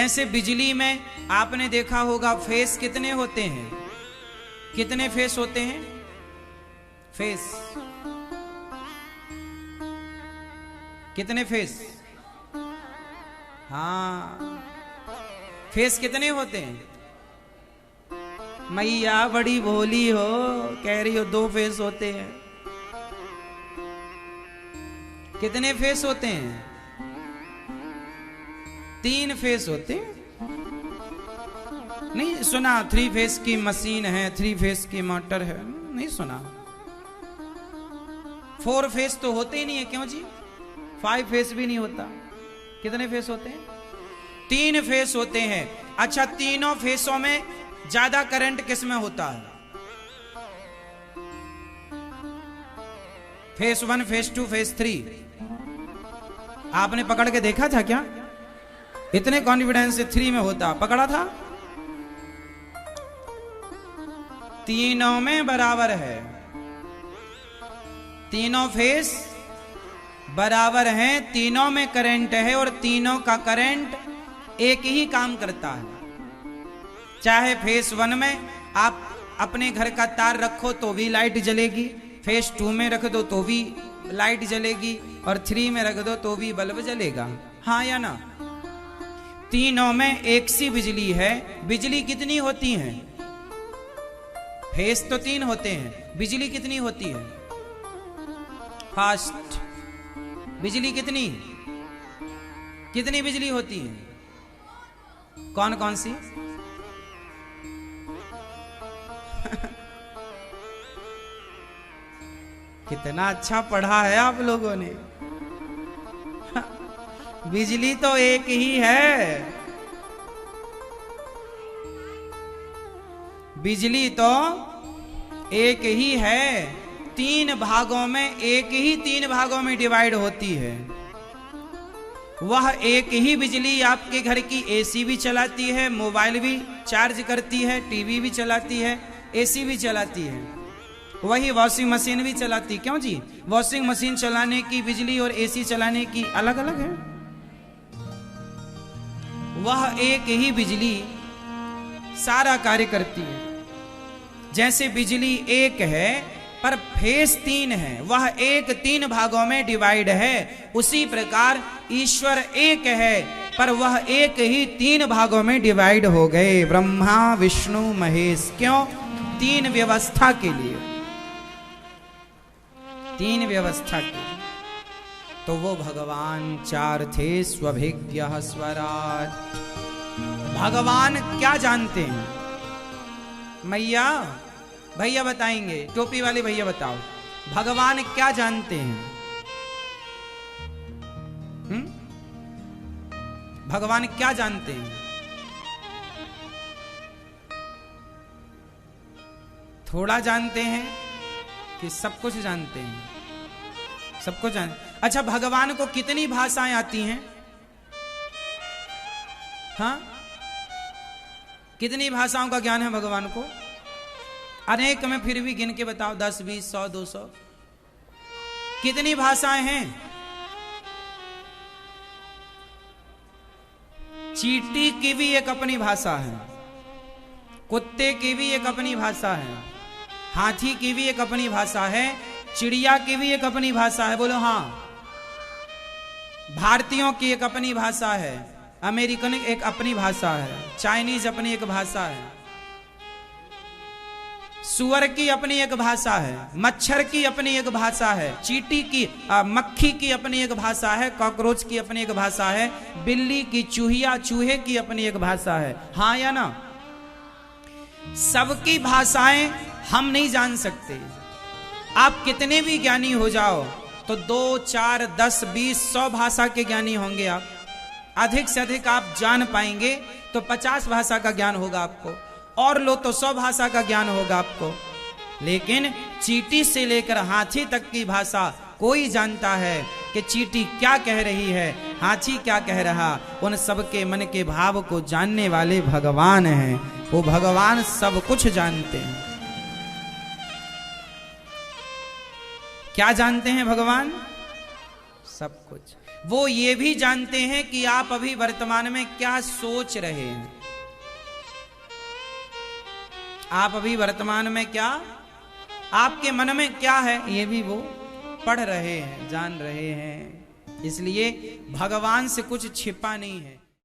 जैसे बिजली में आपने देखा होगा फेस कितने होते हैं, कितने फेस होते हैं? फेस कितने फेस? हाँ, फेस कितने होते हैं? मैया बड़ी भोली हो, कह रही हो 2 फेस होते हैं। कितने फेस होते हैं? 3 फेस होते हैं। नहीं सुना 3 फेस की मशीन है, 3 फेस की मोटर है, नहीं सुना। 4 फेस तो होते ही नहीं है, क्यों जी? 5 फेस भी नहीं होता। कितने फेस होते हैं? 3 फेस होते हैं। अच्छा, तीनों फेसों में ज्यादा करंट किस में होता है? Face 1, face 2, face 3। आपने पकड़ के देखा था क्या? इतने कॉन्फिडेंस से 3 में होता, पकड़ा था? तीनों में बराबर है, तीनों फेस बराबर हैं, तीनों में करंट है और तीनों का करंट एक ही काम करता है। चाहे फेस 1 में आप अपने घर का तार रखो तो भी लाइट जलेगी, फेस 2 में रख दो तो भी लाइट जलेगी, और 3 में रख दो तो भी बल्ब जलेगा। हाँ या ना? तीनों में एक सी बिजली है। बिजली कितनी होती है? फेस तो 3 होते हैं, बिजली कितनी होती है? फास्ट बिजली कितनी कितनी बिजली होती है? कौन कौन सी? कितना अच्छा पढ़ा है आप लोगों ने। बिजली तो एक ही है, बिजली तो एक ही है। 3 भागों में, एक ही 3 भागों में डिवाइड होती है। वह एक ही बिजली आपके घर की एसी भी चलाती है, मोबाइल भी चार्ज करती है, टीवी भी चलाती है, एसी भी चलाती है, वही वॉशिंग मशीन भी चलाती। क्यों जी? वॉशिंग मशीन चलाने की बिजली और एसी चलाने की अलग अलग है। वह एक ही बिजली सारा कार्य करती है। जैसे बिजली एक है पर फेस 3 है, वह एक 3 भागों में डिवाइड है, उसी प्रकार ईश्वर एक है पर वह एक ही 3 भागों में डिवाइड हो गए, ब्रह्मा विष्णु महेश। क्यों? 3 व्यवस्था के लिए, 3 व्यवस्था के लिए। तो वो भगवान 4 थे, स्वभिज्ञ स्वराट। भगवान क्या जानते हैं? मैया भैया बताएंगे, टोपी वाले भैया बताओ, भगवान क्या जानते हैं? भगवान क्या जानते हैं? थोड़ा जानते हैं कि सब कुछ जानते हैं? सब कुछ जान। अच्छा, भगवान को कितनी भाषाएं आती हैं? हाँ, कितनी भाषाओं का ज्ञान है भगवान को? अनेक में फिर भी गिन के बताओ, 10, 20, 100, 200 कितनी भाषाएं हैं? चींटी की भी एक अपनी भाषा है, कुत्ते की भी एक अपनी भाषा है, हाथी की भी एक अपनी भाषा है, चिड़िया की भी एक अपनी भाषा है। बोलो हाँ। भारतीयों की एक अपनी भाषा है, अमेरिकन एक अपनी भाषा है, चाइनीज अपनी एक भाषा है, सुअर की अपनी एक भाषा है, मच्छर की अपनी एक भाषा है, चींटी की मक्खी की अपनी एक भाषा है, कॉकरोच की अपनी एक भाषा है, बिल्ली की, चूहे की अपनी एक भाषा है। हाँ या ना? सबकी भाषाएं हम नहीं जान सकते। आप कितने भी ज्ञानी हो जाओ तो 2, 4, 10, 20, 100 भाषा के ज्ञानी होंगे आप। अधिक से अधिक आप जान पाएंगे तो 50 भाषा का ज्ञान होगा आपको, और लो तो 100 भाषा का ज्ञान होगा आपको। लेकिन चींटी से लेकर हाथी तक की भाषा कोई जानता है कि चींटी क्या कह रही है, हाथी क्या कह रहा। उन सबके मन के भाव को जानने वाले भगवान हैं। वो भगवान सब कुछ जानते हैं। क्या जानते हैं भगवान? सब कुछ। वो ये भी जानते हैं कि आप अभी वर्तमान में क्या सोच रहे हैं, आप अभी वर्तमान में क्या, आपके मन में क्या है, ये भी वो पढ़ रहे हैं, जान रहे हैं। इसलिए भगवान से कुछ छिपा नहीं है।